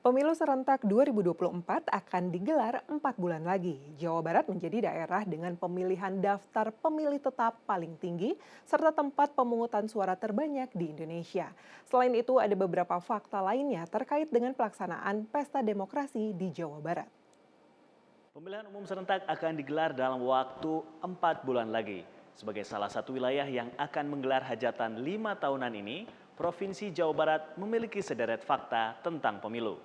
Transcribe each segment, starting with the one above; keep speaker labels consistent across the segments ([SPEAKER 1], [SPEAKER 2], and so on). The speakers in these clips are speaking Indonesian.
[SPEAKER 1] Pemilu serentak 2024 akan digelar 4 bulan lagi. Jawa Barat menjadi daerah dengan pemilihan daftar pemilih tetap paling tinggi serta tempat pemungutan suara terbanyak di Indonesia. Selain itu ada beberapa fakta lainnya terkait dengan pelaksanaan pesta demokrasi di Jawa Barat.
[SPEAKER 2] Pemilihan umum serentak akan digelar dalam waktu 4 bulan lagi. Sebagai salah satu wilayah yang akan menggelar hajatan 5 tahunan ini, Provinsi Jawa Barat memiliki sederet fakta tentang pemilu.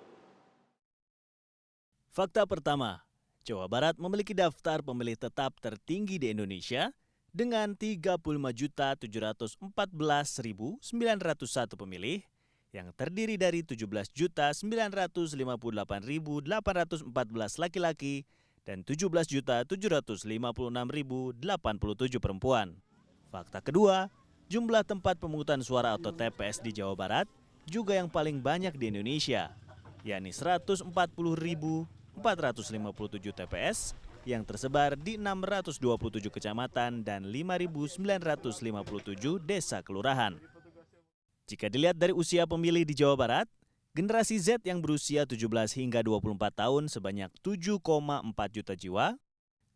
[SPEAKER 2] Fakta pertama, Jawa Barat memiliki daftar pemilih tetap tertinggi di Indonesia dengan 35.714.901 pemilih yang terdiri dari 17.958.814 laki-laki dan 17.756.087 perempuan. Fakta kedua, jumlah tempat pemungutan suara atau TPS di Jawa Barat juga yang paling banyak di Indonesia, yakni 140.457 TPS yang tersebar di 627 kecamatan dan 5.957 desa kelurahan. Jika dilihat dari usia pemilih di Jawa Barat, generasi Z yang berusia 17 hingga 24 tahun sebanyak 7,4 juta jiwa,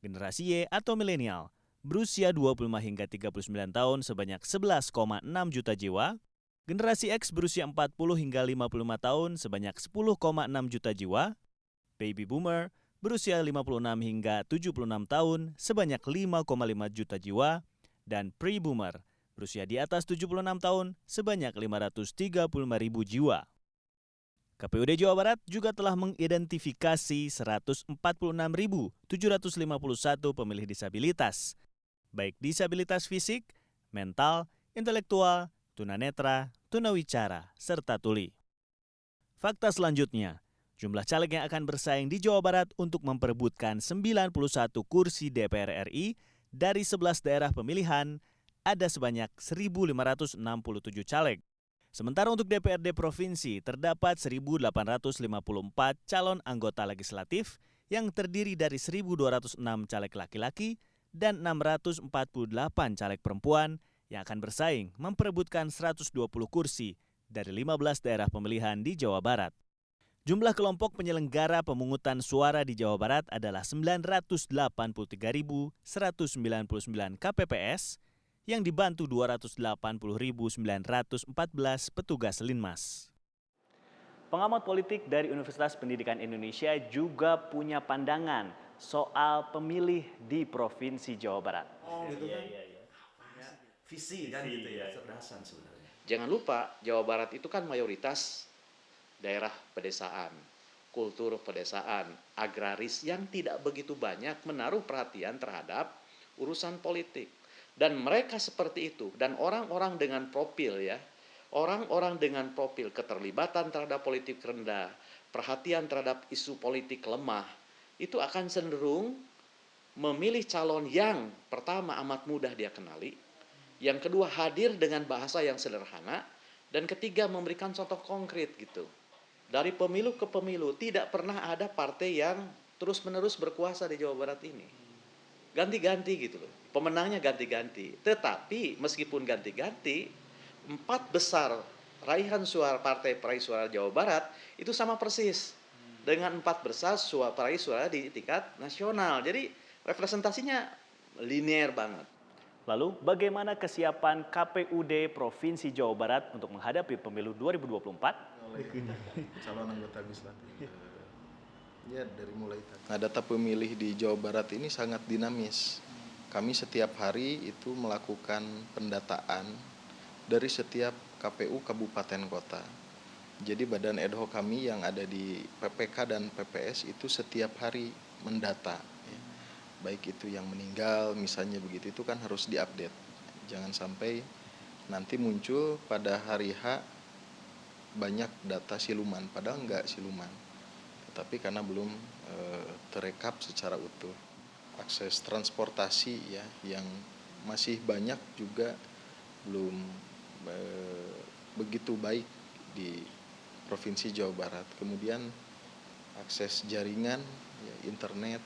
[SPEAKER 2] generasi Y atau milenial berusia 25 hingga 39 tahun sebanyak 11,6 juta jiwa, generasi X berusia 40 hingga 55 tahun sebanyak 10,6 juta jiwa, baby boomer berusia 56 hingga 76 tahun sebanyak 5,5 juta jiwa, dan pre-boomer berusia di atas 76 tahun sebanyak 535.000 jiwa. KPUD Jawa Barat juga telah mengidentifikasi 146.751 pemilih disabilitas, baik disabilitas fisik, mental, intelektual, tunanetra, tunawicara, serta tuli. Fakta selanjutnya, jumlah caleg yang akan bersaing di Jawa Barat untuk memperebutkan 91 kursi DPR RI dari 11 daerah pemilihan ada sebanyak 1.567 caleg. Sementara untuk DPRD Provinsi terdapat 1.854 calon anggota legislatif yang terdiri dari 1.206 caleg laki-laki dan 648 caleg perempuan yang akan bersaing memperebutkan 120 kursi dari 15 daerah pemilihan di Jawa Barat. Jumlah kelompok penyelenggara pemungutan suara di Jawa Barat adalah 983.199 KPPS yang dibantu 280.914 petugas Linmas. Pengamat politik dari Universitas Pendidikan Indonesia juga punya pandangan soal pemilih di Provinsi Jawa Barat.
[SPEAKER 3] Oh gitu kan? Visi kan gitu ya, cerdasan sebenarnya.
[SPEAKER 4] Jangan lupa Jawa Barat itu kan mayoritas daerah pedesaan, kultur pedesaan, agraris yang tidak begitu banyak menaruh perhatian terhadap urusan politik. Dan mereka seperti itu, dan orang-orang dengan profil orang-orang dengan profil keterlibatan terhadap politik rendah, perhatian terhadap isu politik lemah, itu akan cenderung memilih calon yang pertama amat mudah dia kenali, yang kedua hadir dengan bahasa yang sederhana, dan ketiga memberikan contoh konkret gitu. Dari pemilu ke pemilu tidak pernah ada partai yang terus-menerus berkuasa di Jawa Barat ini. Ganti-ganti gitu loh. Pemenangnya ganti-ganti. Tetapi meskipun ganti-ganti, 4 besar raihan suara partai peraih suara Jawa Barat itu sama persis dengan 4 besar peraih suara di tingkat nasional. Jadi representasinya linear banget.
[SPEAKER 2] Lalu bagaimana kesiapan KPUD Provinsi Jawa Barat untuk menghadapi pemilu 2024?
[SPEAKER 3] Oleh calon anggota legislatif.
[SPEAKER 5] Ya dari mulai tadi. Nah, data pemilih di Jawa Barat ini sangat dinamis. Kami setiap hari itu melakukan pendataan dari setiap KPU kabupaten kota. Jadi badan ad hoc kami yang ada di PPK dan PPS itu setiap hari mendata. Ya. Baik itu yang meninggal misalnya begitu, itu kan harus diupdate. Jangan sampai nanti muncul pada hari H banyak data siluman, padahal enggak siluman. Tapi karena belum terekap secara utuh. Akses transportasi ya yang masih banyak juga belum begitu baik di Provinsi Jawa Barat. Kemudian akses jaringan, ya, internet.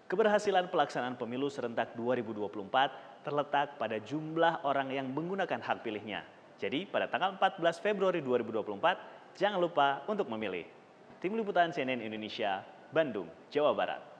[SPEAKER 2] Keberhasilan pelaksanaan pemilu serentak 2024 terletak pada jumlah orang yang menggunakan hak pilihnya. Jadi pada tanggal 14 Februari 2024, jangan lupa untuk memilih. Tim Liputan CNN Indonesia, Bandung, Jawa Barat.